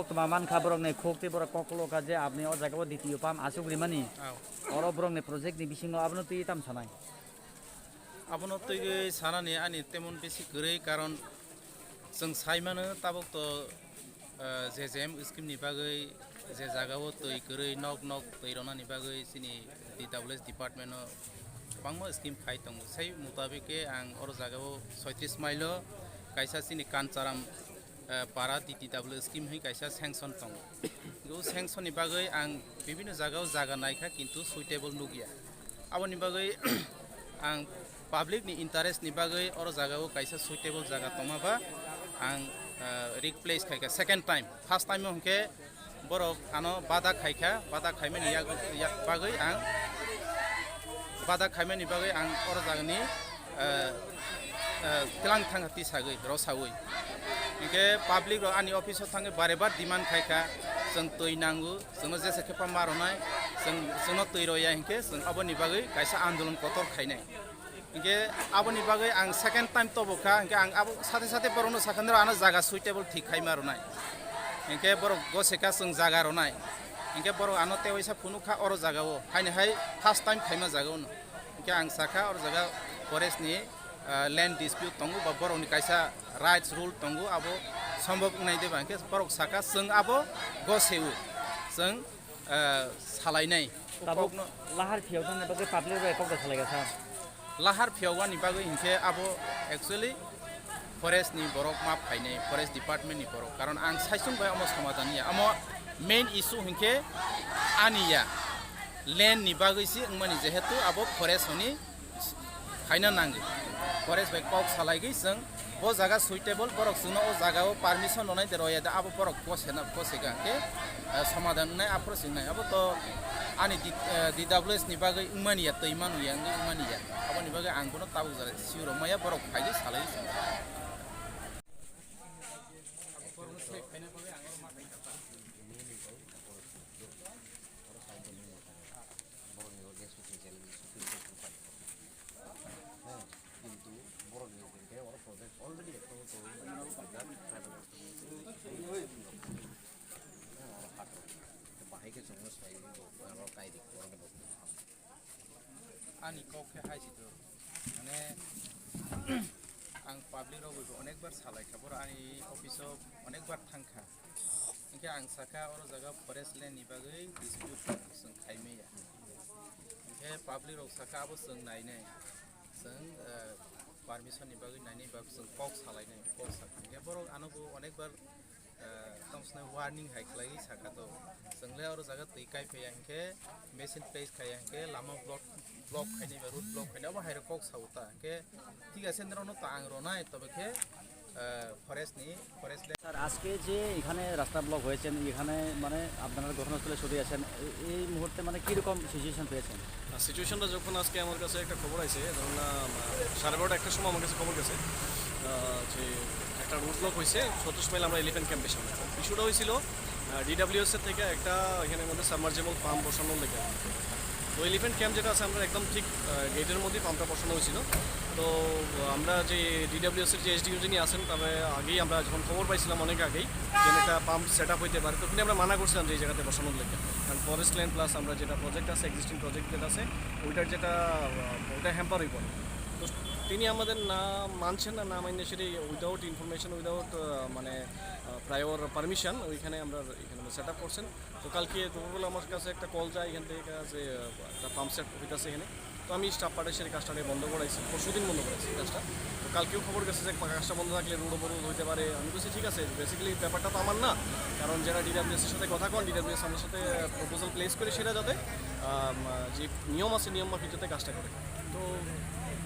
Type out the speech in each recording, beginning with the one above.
borok manka borok nei khokti borok koklo ka je apni o jaga o ditiyo pam asugri mani oro borok nei project ni bisingo abno tui tam sanai abono tui sanani ani temon besi gurui karon जों साइमानो ताबक तो जेजेम scheme नि बागै जे जागाव तै गरै नक नक तैरना नि बागै सिनि DWS डिपार्टमेन्ट बांगो स्किम खाइ दं सै मुताबिके आं अर जागाव 36 माइलो कायसा सिनि कानचाराम पारा DWS स्किम है कायसा सेंक्शन दं गो सेंक्शन नि बागै आं बिभिन्न जागाव जागा नायखा किन्तु सुइटेबल नुगिया आबनि बागै आं पब्लिक नि इंटरेस्ट नि बागै अर जागाव कायसा सुइटेबल जागा दंमाबा आं रिप्लेस खायखा सेकेंड टाइम फार्स्ट टाइम हमके बरक आनो बादा खायमेनि बागै आं बादा खायमेनि बागै आं अर जागनि तिलां थांगाति सागै रसावै इनके पब्लिक रो आनि ऑफिसआव थाङै बारे बार डिमांड खायखा जों तै नांगौ जोंनो जेसे खेपा मारनाय जोंनो तै रया इनके जों अबनि बागै कायसा आन्दोलन कतर खायनाय इनके आबनि बागै आं सेकेंड टाइम तबका इनके आं आबो साथे साथे बरनो साखनर आनो जागा सुइटेबल ठीक खाय मारनाय इनके बर गसेका जों जागा रनाय इनके बर आनो तेवैसा फुनुखा अर जागाव हायने हाय फर्स्ट टाइम खायमा जागाव इनके आं साखा अर जागा फरेस्ट नि लैंड डिस्प्यूट तंगु बा बरनि कायसा राइट्स रूल तंगु आबो सम्भव नाय देबा इनके बरक साखा जों आबो गसेउ जों सालायनाय ताबक लाहार फियाव थांने बागै पाब्लिक रो एकक सालायगा सा लाहार फियावानि बागै इनके आबो एक्चुअली फरेस्ट नि बरक मा फायनाय फरेस्ट डिपार्टमेंट नि बरक कारण आं साइसुं बाय अमो समाधानिया अमो मेन इशू इनके आनिया लैंड नि बागैसि माने जेहेतु आबो फरेस्ट नि फायना नांगौ फरेस्ट बाय कक सालायगै जों बो जागा सुइटेबल बरक जोंनो ओ जागाव परमिशन होनाय दे रया दा आबो बरक कोसेगा के समाधान नाय अप्रोच नाय आबो तो आनि DWS नि बागै उमानिया तैमानुया उमानिया आबनि बागै आंखौनो ताबु जारे सिउर माया बरक फायगै सालाय आनी कौके हाइसितो माने आं पब्लिक रावबो अनेक बार सालायखा बर आनी अफिसाव अनेक बार थांखा इनके आं साखा अर जागा फरेस्ट लैंड नि बागै डिस्प्यूट जों खायमेया इनके पब्लिक राव साखा आबो जों नायनाय जों परमिशन नि बागै नायनाय बागै जों कक सालायनाय कक साखा इनके बर आनोबो अनेक बार तमसना वार्निं हाइखलाय साखा तो जोंले अर जागा तैकाय फैया इनके मेसिन प्लेस खाया इनके लामा ब्लॉक खायनि बा रूट ब्लॉक खायना बा हायरो कक साउता के ठीक আছে नरनो तांग रनाय तबे के ফরেস্ট স্যার আজকে যে এখানে রাস্তা ব্লক হয়েছে এখানে মানে আপনারা ঘটনাস্থলে ছুটে আছেন এই মুহূর্তে মানে কীরকম সিচুয়েশন পেয়েছেন সিচুয়েশনটা যখন আজকে আমার কাছে একটা খবর আছে ধরুন না 12:30 একটার সময় আমার কাছে খবর গেছে যে একটা রুট ব্লক হয়েছে 36 মাইল আমরা এলিফ্যান্ট ক্যাম্পের সামনে ইস্যুটা হয়েছিল DWS এর থেকে একটা এখানের মধ্যে সাবমার্জেবল পাম্প বসানোর লেগে তো এলিফ্যান্ট ক্যাম্প যেটা আছে আমরা একদম ঠিক গেটের মধ্যেই পাম্পটা বসানো হয়েছিল তো আমরা যে DWS এর যে SDU যিনি আছেন তবে আগেই আমরা যখন খবর পাইছিলাম অনেক আগেই যে একটা পাম্প সেট আপ হইতে পারে তখনই আমরা মানা করছিলাম যে এই জায়গাতে বসানোর লেগে কারণ ফরেস্ট ল্যান্ড প্লাস আমরা যেটা প্রজেক্ট আছে এক্সিস্টিং প্রজেক্ট যেটা আছে ওইটা হ্যাম্পার হয়ে পড়ে তো তিনি আমাদের না মানছেন না মানলে সেটি উইদাউট ইনফরমেশন উইদাউট মানে প্রায়র পারমিশন ওইখানে আমরা এখানে সেট আপ করছেন তো কালকে দুপুরবেলা আমার কাছে একটা কল যায় এখান থেকে যে একটা পাম্প সেট হইতেছে এখানে তো আমি স্টাফ পার্টির কাজটা বন্ধ করাইছি পরশুদিন বন্ধ করাইছি কাজটা তো কালকেও খবর গেছে যে কাজটা বন্ধ থাকলে রোড অবরোধ হইতে পারে আমি বলছি ঠিক আছে বেসিক্যালি ব্যাপারটা তো আমার না কারণ যারা DWS এর সাথে কথা কন DWS আমার সাথে প্রপোজাল প্লেস করে সেটা যাতে যে নিয়ম আছে নিয়ম মাফিক যাতে কাজটা করে তো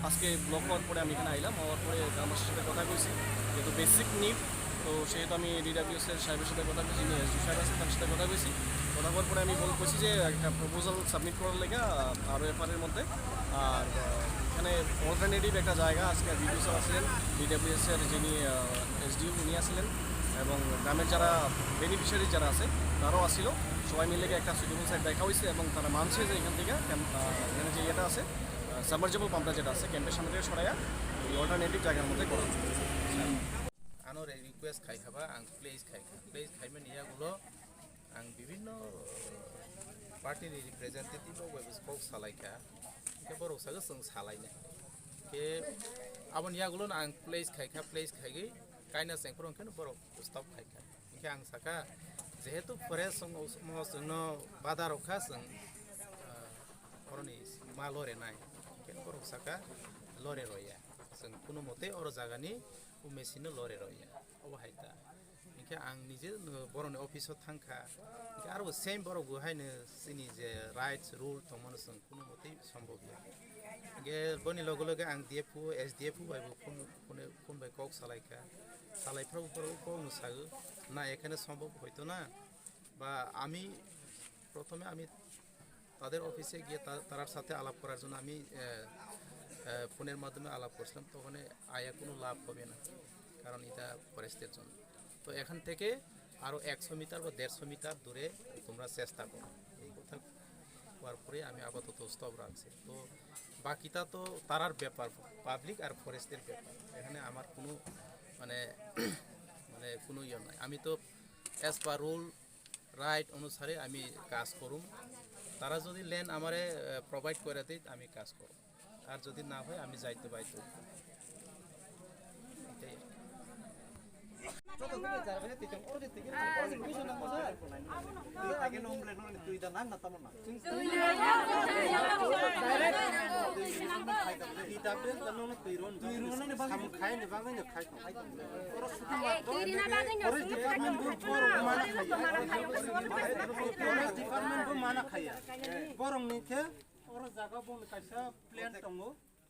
আজকে ব্লক হওয়ার পরে আমি এখানে আইলাম হওয়ার পরে আমার সাথে কথা কইছি যেহেতু বেসিক নিড তো সেহেতু আমি DWS এর সাহেবের সাথে কথা কইছি SDU সাহেব আছে তার সাথে কথা কইছি কথা বলার পরে আমি বলছি যে একটা প্রপোজাল সাবমিট করার লেগে ROFR এর মধ্যে আর এখানে অল্টারনেটিভ একটা জায়গা আজকে বিডিও স্যার আসলেন DWS এর যিনি SDU উনি আসলেন এবং গ্রামের যারা বেনিফিশিয়ারি যারা আছে তারাও আসছিল সবাই মিলে একটা সুইটেবল সাইট দেখা হয়েছে এবং তারা মানছে যে এখান থেকে এখানে যে ইয়েটা আছে সাবমার্জেবল পাম্পটা যেটা আছে ক্যাম্পের সামনে থেকে সরাইয়া এই অল্টারনেটিভ জায়গার মধ্যে করা সানো রিকোয়েস্ট খাইখাবা আং প্লেস খাইমেন ইয়াগুলো আং বিভিন্ন पार्टीनि रिप्रेजेन्टेटिभ वेबसाइट सालायखा के बर' सागो जों सालायनो के आबन यागुलो आं प्लेस खाइगै काइना सेंफोर ओंखायनो बर' स्टप खाइखा इनखे आं साखा जेहेतु फरेस्ट जोंनो बादा रखा जों बर'नि मा लरे नाय ओंखायनो बर' साखा लरे रया जों कुनु मते अर जागानि उमेसिनो लरे रया अबहाय दा इनखे आं निजे बर'नि अफिसाव थांखा आरो सेम बर' गुहायनो जोंनि जे राइट्स रुल दंमोन जों कुनु मते सम्भव गैया गे बनि लगे लगे आं डिएफओ एसडिएफओ बायबो फन बाय कक सालायफ्राबो बर' मुसागो ना এখানে সম্ভব হইতো না বা আমি প্রথমে আমি তাদের অফিসে গিয়ে তার সাথে আলাপ করার জন্য আমি ফোনের মাধ্যমে আলাপ করছিলাম তখন আয়া কোনো লাভ হবে না কারণ এটা ফরেস্টের জন্য তো এখান থেকে আরো 100 মিটার বা 150 মিটার দূরে তোমরা চেষ্টা করো এই কথা হওয়ার পরে আমি আপাতত স্টপ রাখছি তো বাকিটা তো তারার ব্যাপার পাবলিক আর ফরেস্টের ব্যাপার এখানে আমার কোনো মানে কোনো ইয়ে নাই আমি তো অ্যাজ পার রুল রাইট অনুসারে আমি কাজ করুম তারা যদি ল্যান্ড আমারে প্রোভাইড করে দেয় আমি কাজ করব আর যদি না হয় আমি যাইতে বাইতে এটাই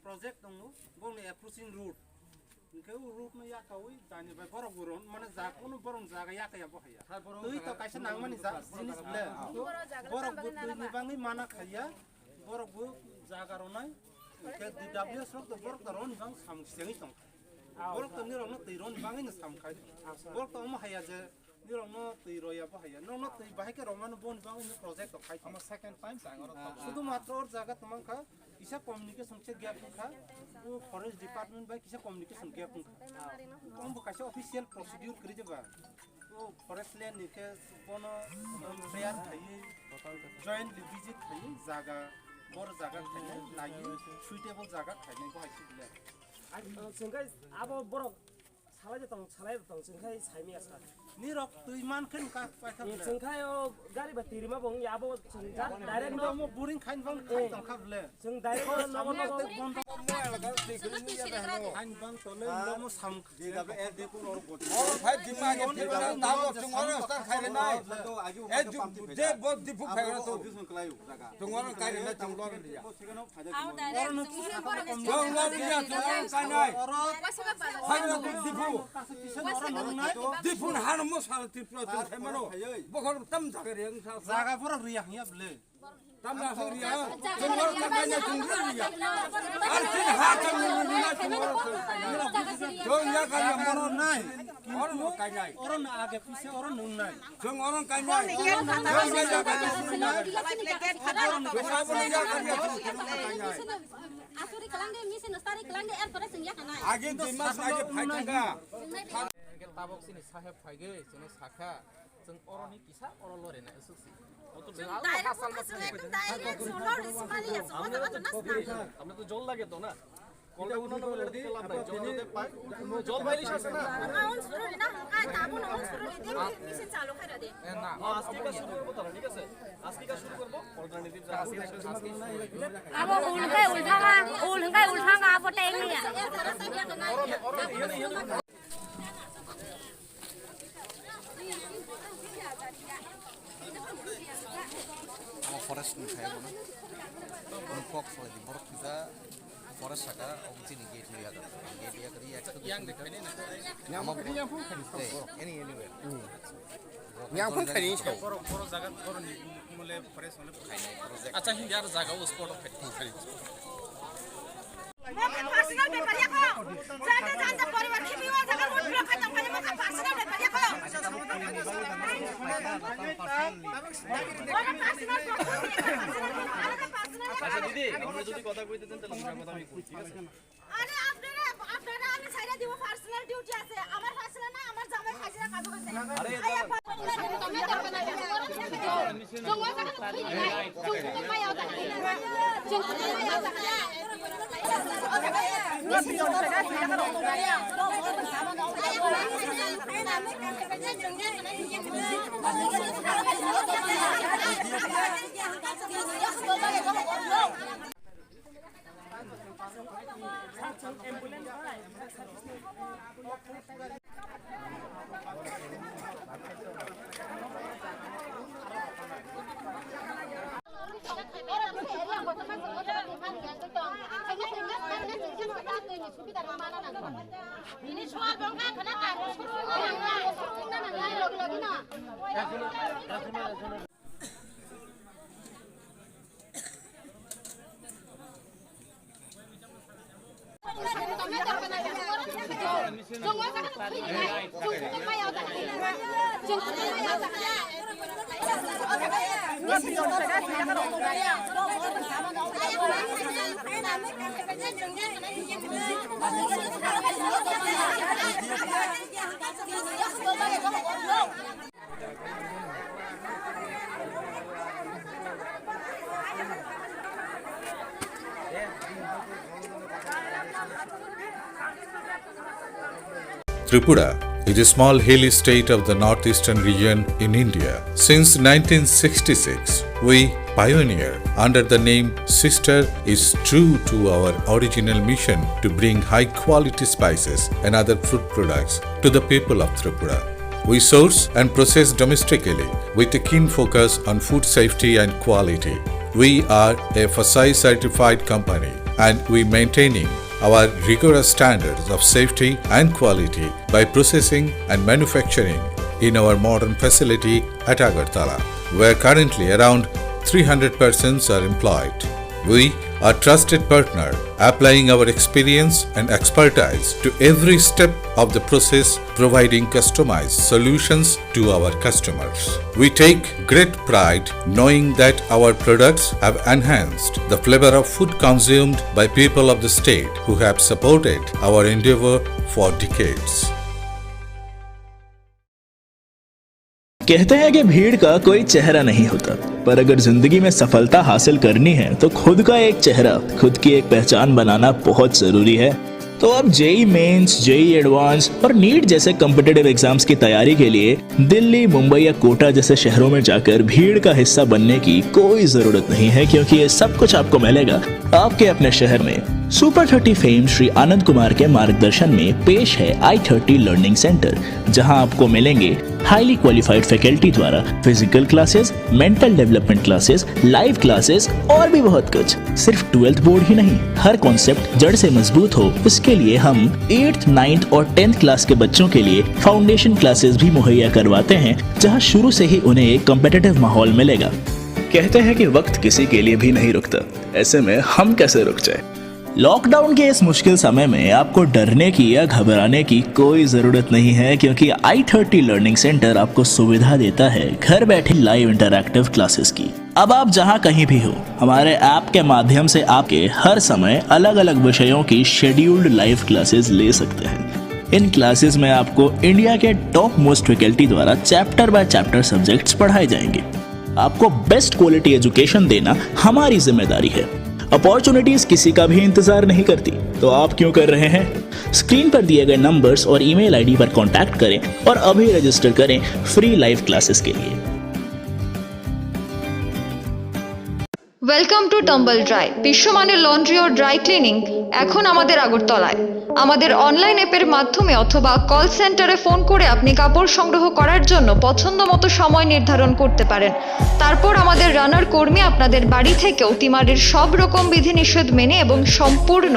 project dong bong ni approaching route ke route ma ya kawi tani ba borok buron mane ja kono borong jaga ya kaya bohaya tui to kaisa nangmani ja jinis ble borok bu tui ni bangi mana khaya borok bu jaga ronai ke dw srok to borok to ron bang sam sengi tong borok to ni rong no tui ron bangi ni sam khai borok to ma haya je ni rong no tui roya bohaya no tui bahai ke romano bon bangi ni project to khai ama second time sangoro শুধু মাত্র ওর জায়গা তোমাকে কিসা communication সে gap খা ও forest department বাই কিসা communication gap খা কম কাছে অফিশিয়াল প্রসিডিউর করি যাবা ও ফরেস্ট ল্যান্ড নিকে কোন প্লেয়ার থাই জয়েন্ট ভিজিট থাই জায়গা বড় জায়গা থাই নাইয়ে সুইটেবল জায়গা থাইনাই বহাইছি দিলা जोंखाय आबो बरक सालाय जोंखाय साइमी आसा नि रक तुई मान खन का पाइखा जोंखाय गारि बा तिरिमा बं याबो जों डाइरेक्ट न म बोरिं खाइन बं खाइ तंग खाबले जों डाइरेक्ट नगो बन्द खाइन बं तले न म साम DW एसडी को और गोटी और भाई दिमाग के नाव जोंगरो स्टार खाइले नाय ए जे बहुत दिफु खाइरा तो दिसुन क्लायु जागा जोंगरो खाइले ना जोंगरो लिया जोंगरो लिया जोंगरो खाइनाय खाइरा तो दिफु दिफुन हान म साल तिप्रो जों खाइमानो बखर तम जागे रें जागा पर रिया हिया बले तम ना से रिया जोंगरो खाइना जोंगरो लिया আর তিন হাত মিলিনা जोंगरो जों या खाइया और নাই और मो खाइनाय और ना आगे पीछे और नुन নাই जों और खाइनाय जों या Asuri kelange misi nastari kelange pare sengya kana. आगे दिमाग आगे फाइटंगा ताबक सिनि साहेब फाइगे जों साखा जों अरनि किसा अर लरे ना एसोसि আমরা তো জল লাগে তো না কলটা উনানো বলে দিতে লাভ নাই জল যদি পাই জল বাইলিশ আছে না Aun suru na ay tabun aun suru di misi চালু করে দে না আজকে কাজ শুরু করব তাহলে ঠিক আছে আজকে কাজ শুরু করব অল্টারনেটিভ যা আছে abo ulhanga abo teng ni ya forest नुखाया ना कक फले दी बरक किजा फरेस्ट साका अबजिनि गेट लिया दा गेट लिया करी yang de खाइने ना नाम करिया फुन खानि एनीवेयर यां फुन खानि छौ बर जागा बरनि मुले फरेस्ट होले खाइने अच्छा हियार जागाव स्पॉट फाइट खाइ Moka personal paper ya ko. Janda परिवार खिमिवा जगह मुठ रखा त पनि मोका personal paper ya ko. Moka personal আচ্ছা দিদি আমরা যদি কথা কইতে দেন তাহলে আমরা কথা আমি কই ঠিক আছে আরে আপনারা আমি ছাইরা দিব পার্সোনাল ডিউটি আছে আমার personal ini soal bongkar kenapa? Tripura is a small hilly state of the northeastern region in India. Since 1966, we pioneer under the name Sister is true to our original mission to bring high quality spices and other food products to the people of Tripura. We source and process domestically with a keen focus on food safety and quality. We are a FSSAI certified company and we maintaining our rigorous standards of safety and quality by processing and manufacturing in our modern facility at Agartala, where currently around 300 persons are employed. We are trusted partner, applying our experience and expertise to every step of the process, providing customized solutions to our customers. We take great pride knowing that our products have enhanced the flavor of food consumed by people of the state who have supported our endeavor for decades. कहते हैं कि भीड़ का कोई चेहरा नहीं होता, पर अगर जिंदगी में सफलता हासिल करनी है तो खुद का एक चेहरा, खुद की एक पहचान बनाना बहुत जरूरी है। तो अब जेईई मेंस, जेईई एडवांस और नीट जैसे कॉम्पिटिटिव एग्जाम्स की तैयारी के लिए दिल्ली, मुंबई या कोटा जैसे शहरों में जाकर भीड़ का हिस्सा बनने की कोई जरूरत नहीं है, क्योंकि ये सब कुछ आपको मिलेगा आपके अपने शहर में। सुपर 30 फेम श्री आनंद कुमार के मार्गदर्शन में पेश है i30 लर्निंग सेंटर, जहां आपको मिलेंगे हाईली क्वालिफाइड फैकल्टी द्वारा physical classes, mental development classes, live classes और भी बहुत कुछ। सिर्फ 12th बोर्ड ही नहीं, हर कॉन्सेप्ट जड़ से मजबूत हो, इसके लिए हम 8th, 9th और 10th क्लास के बच्चों के लिए फाउंडेशन क्लासेस भी मुहैया करवाते हैं, जहां शुरू से ही उन्हें एक कॉम्पिटिटिव माहौल मिलेगा। कहते हैं कि वक्त किसी के लिए भी नहीं रुकता, ऐसे में हम कैसे रुक जाए। लॉकडाउन के इस मुश्किल समय में आपको डरने की या घबराने की कोई जरूरत नहीं है, क्योंकि i30 लर्निंग सेंटर आपको सुविधा देता है घर बैठे लाइव इंटरैक्टिव क्लासेस की। अब आप जहां कहीं भी हो, हमारे ऐप के माध्यम से आपके हर समय अलग अलग विषयों की शेड्यूल्ड लाइव क्लासेस ले सकते हैं। इन क्लासेस में आपको इंडिया के टॉप मोस्ट फैकल्टी द्वारा चैप्टर बाय चैप्टर सब्जेक्ट्स पढ़ाए जाएंगे। आपको बेस्ट क्वालिटी एजुकेशन देना हमारी जिम्मेदारी है। अपॉर्चुनिटीज किसी का भी इंतजार नहीं करती, तो आप क्यों कर रहे हैं? स्क्रीन पर दिए गए नंबर्स और ईमेल आईडी पर कांटेक्ट करें और अभी रजिस्टर करें फ्री लाइव क्लासेस के लिए। ওয়েলকাম টু টাম্বল ড্রাই, বিশ্বমানের লন্ড্রি ও ড্রাই ক্লিনিং এখন আমাদের আগরতলায়। আমাদের অনলাইন অ্যাপের মাধ্যমে অথবা কল সেন্টারে ফোন করে আপনি কাপড় সংগ্রহ করার জন্য পছন্দ মতো সময় নির্ধারণ করতে পারেন। তারপর আমাদের রানার কর্মী আপনাদের বাড়ি থেকে অতিমারির সব রকম বিধিনিষেধ মেনে এবং সম্পূর্ণ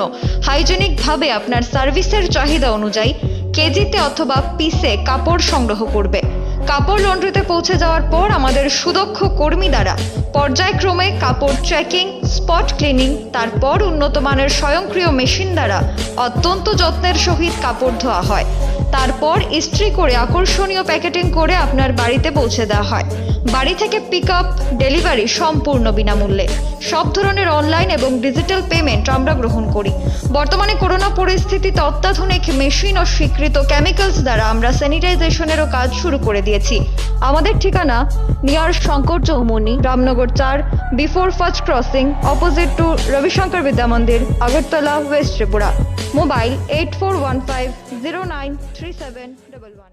হাইজেনিকভাবে আপনার সার্ভিসের চাহিদা অনুযায়ী কেজিতে অথবা পিসে কাপড় সংগ্রহ করবে। কাপড় লন্ড্রিতে পৌঁছে যাওয়ার পর আমাদের সুদক্ষ কর্মী দ্বারা পর্যায়ক্রমে কাপড় চেকিং, স্পট ক্লিনিং, তারপর উন্নত মানের স্বয়ংক্রিয় মেশিন দ্বারা অত্যন্ত যত্নের সহিত কাপড় ধোয়া হয়। তারপর ইস্ত্রি করে আকর্ষণীয় প্যাকেটিং করে আপনার বাড়িতে পৌঁছে দেওয়া হয়। বাড়ি থেকে পিক আপ, ডেলিভারি সম্পূর্ণ বিনামূল্যে। সব ধরনের অনলাইন এবং ডিজিটাল পেমেন্ট আমরা গ্রহণ করি। বর্তমানে করোনা পরিস্থিতিতে অত্যাধুনিক মেশিন ও স্বীকৃত কেমিক্যালস দ্বারা আমরা স্যানিটাইজেশনেরও কাজ শুরু করে দিয়েছি। আমাদের ঠিকানা near Shankar Chowmuhani, Ramnagar 4, before first crossing, opposite to Rabishankar Vidya Mandir, Agartala, West Tripura. Mobile 8415093711।